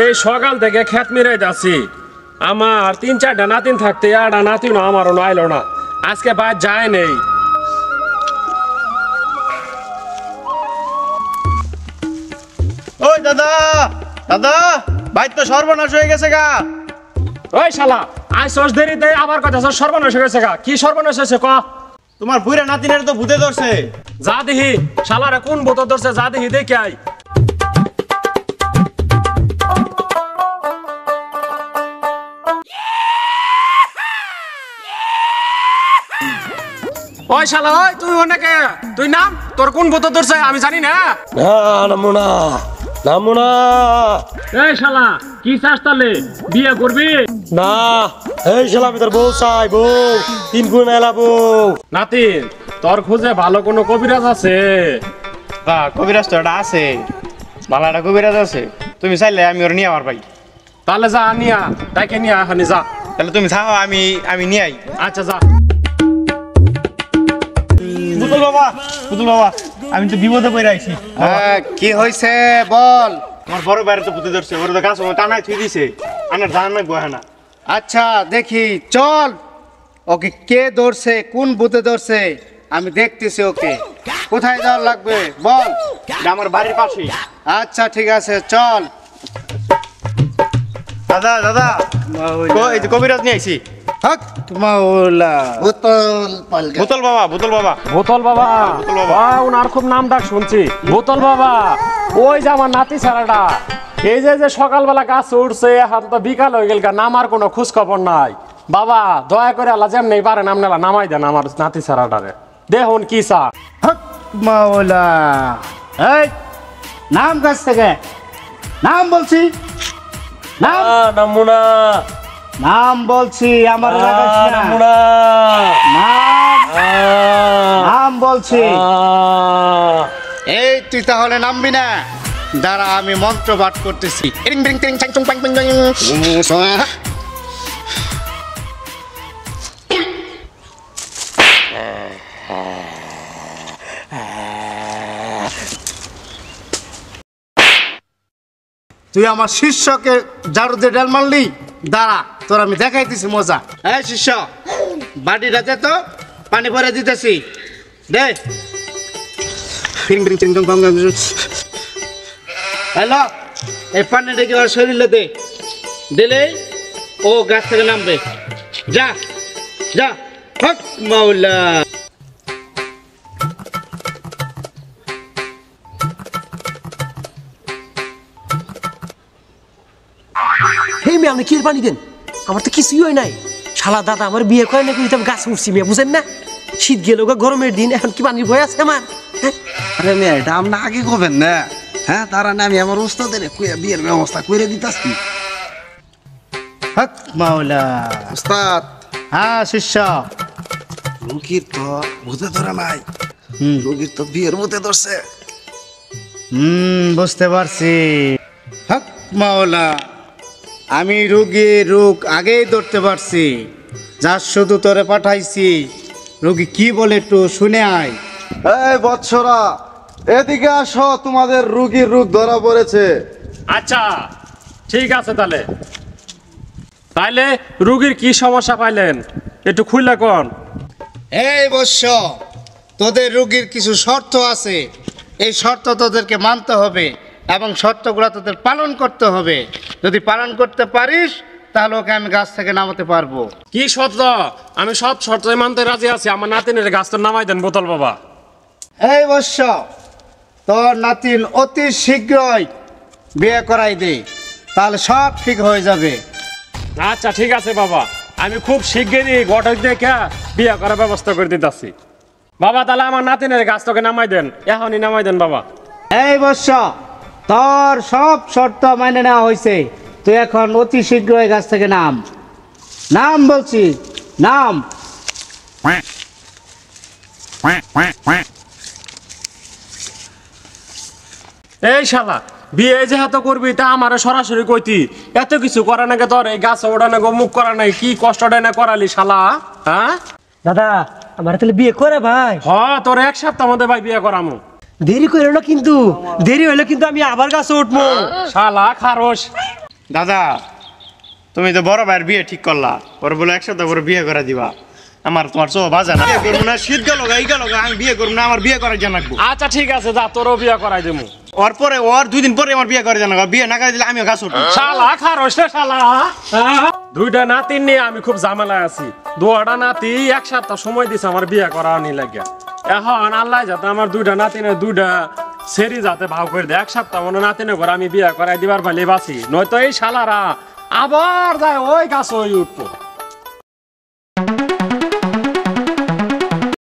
এই সকাল থেকে খেত মিরাই যাচ্ছি। আমার 3-4টা নাতিন থাকতে আটা নাতিন আমারও নাইলো না, আজকে বাইর যায় নেই। ওই দাদা দাদা, ভাই তো সর্বনাশ হয়ে গেছে গা। ওই শালা আজ শেষ দেরিতে আবার কথা সর্বনাশ হয়ে গেছে গা। কি সর্বনাশ হয়েছে ক? তোমার বুড়া নাতিনের তো ভূতে ধরছে। যা দেখি শালারে কোন ভূত ধরছে, যা দেখি দেখে আই। ওই শালা, ওই তুই অনেকে তুই নাম, তোর কোন ভূত ধরছে আমি জানি না। নামুনা নামুনা। এই শালা কি চাস তাহলে, বিয়ে করবি? না, এই শালা আমি তোর বউ চাই, বউ 3 গুণ এলা বউ। নাতিন তোর খুঁজে ভালো কোনো কবিরাজ আছে? হ্যাঁ, কবিরাজ তো একটা আছে, ভালো একটা কবিরাজ আছে। তুমি চাইলে আমি ওর নিয়ে আমার ভাই। তাহলে যা নিয়া, তাকে নিয়া এখানে যা। তাহলে তুমি থাকো, আমি নিয়ে আই। আচ্ছা যা। পুতুল বাবা, পুতুল বাবা, আমি তো বিপদে পড়ে আইছি। কি হয়েছে বল। আমার বড় বাইরে তো ভূতে ধরছে, ওর তো গাছ টানায় থুই দিছে, আনার জান নাই বহে না। আচ্ছা দেখি, চল ওকে কে ধরছে, কোন ভূতে ধরছে আমি দেখতেছি। ওকে কোথায় যাওয়ার লাগবে বল। এটা আমার বাড়ির পাশেই। আচ্ছা ঠিক আছে চল। দাদা দাদা, এই যে কবিরাজ নিয়ে আইছি। হক মাওলা বোতল বাবা, বোতল বাবা। বোতল বাবা, বোতল বাবা। ওনার খুব নাম ডাক শুনছি। বোতল বাবা, ওই যে আমার নাতি ছাড়াটা, এই যে সকালবেলা গাছ উঠছে, এখন তো বিকাল হয়ে গেল, নামার কোনো খোঁজ খবর নাই। বাবা দয়া করে আল্লাহ যেমনি পারেন আপনারা নামাই দেন আমার নাতি ছাড়াটারে। দেখুন কি চা। হক মাওলা। এই নাম কাছ থেকে নাম বলছি, নাম নামুনা নাম বলছি, আমার লাগাইস না। নামুনা নাম নাম বলছি। এই তুই তাহলে নামবি না, দ্বারা আমি মন্ত্র পাঠ করতেছি। টিং টিং টিং চাং চুং পাং পাং সোয়া। তুই আমার শিষ্যকে জারু দিয়ে ডাল মারলি, দাঁড়া তোর আমি দেখাইতেছি মজা। এই শিষ্য, বাড়িটা দে তো, পানি ভরে দিতেছি, দে। হ্যালো, এই পানিটা কি ওর শরীরে দে, দিলে ও গাছ থেকে নামবে। যা যা। হক মাওলা। হে মেয়ে, আপনি কি পানি দেন? আমার তো কিছুই হয় নাই। শালা দাদা আমার বিয়ে করে না, কিন্তু আমি গাছ উঠছি মেয়ে, বুঝেন না? শীত গেল, গরমের দিন, এখন কি পানির ভয় আছে আমার? আরে মেয়ে, এটা আপনি আগে কবেন না? হ্যাঁ, তারা না আমি আমার উস্তাদের বিয়ের ব্যবস্থা করে দিতাছি। হক মাওলা। উস্তাদ, হ্যাঁ শিষ্য। রুগীর তো ভূতে ধরে নাই, রুগীর তো বিয়ের ভূতে ধরছে। বুঝতে পারছি। হক মাওলা, আমি রোগীর রোগ আগেই ধরতে পারছি। যার শুধু তোরে পাঠাইছি, রোগী কি বলে একটু শুনে আয়। এই বৎসরা, এদিকে আসো, তোমাদের রুগীর রোগ ধরা পড়েছে। আচ্ছা ঠিক আছে, তাহলে তাইলে রুগীর কি সমস্যা পাইলেন একটু খুলে কোন। এই বৎস, তোদের রোগীর কিছু শর্ত আছে, এই শর্ত তোদেরকে মানতে হবে এবং শর্তগুলো তোদের পালন করতে হবে। যদি পালন করতে পারিস তাহলে ওকে আমি গাছ থেকে নামাতে পারবো। কি শর্ত? আমি সব শর্ত মানতে রাজি আছি। আমার নাতিনের গাছ তো নামাই দেন বোতল বাবা। এই বৎস, তোর নাতিন অতি শীঘ্রই বিয়ে করাই দে, তাহলে সব ঠিক হয়ে যাবে। আচ্ছা ঠিক আছে বাবা, আমি খুব শিগগিরই ঘটক দেখে বিয়ে করার ব্যবস্থা করে দিতেছি। বাবা তাহলে আমার নাতিনের গাছ তোকে নামাই দেন, এখনই নামাই দেন বাবা। এই বৎস, তোর সব শর্ত মেনে নেওয়া হয়েছে, তুই এখন অতি শীঘ্রই গাছ থেকে নাম। নাম বলছি, নাম। এই শালা, বিয়ে যেহেতু করবি তা আমার সরাসরি কইতি, এত কিছু করা নাকি তোর? এই গাছ ওড়া না গো, মুখ করা নাই, কি কষ্টটা না করালি শালা? হ্যাঁ দাদা, আমার তাহলে বিয়ে করে ভাই? হ, তোর 1 সপ্তাহ মধ্যে ভাই বিয়ে করামু। দেরি করে না কিন্তু, দেরি হলে কিন্তু আমি আবার গাছে উঠবো। শালা খারস। দাদা তুমি তো বড় ভাইয়ের বিয়ে ঠিক করলা, ওর বলে একসাথে করে বিয়ে করে দিবা। আমার তোমার চো বাজা না, বিয়ে করবো না, শীত গেল এই গেল, আমি বিয়ে করবো না, আমার বিয়ে করার জানাকবো। আচ্ছা ঠিক আছে, যা তোরও বিয়ে করাই দেবো। ওর পরে ওর 2 দিন পরে আমার বিয়ে করে জানাকবো, বিয়ে না করে দিলে আমিও গাছ উঠবো। শালা খারস রে শালা, হ্যাঁ? দুইটা নাতি নিয়ে আমি খুব ঝামেলায় আছি। দুটা নাতি এক সপ্তাহ সময় দিছে আমার বিয়ে করা নি লাগে। এখন আল্লাহ যাতে আমার দুইটা নাতিনে দুইটা সেরি যাতে ভাও করে দেয়, এক সপ্তাহ মনে নাতিনে করে আমি বিয়ে করাই দিবার পারলে বাঁচি, নয়তো এই শালারা আবার যায় ওই গাছ ওই উঠবো।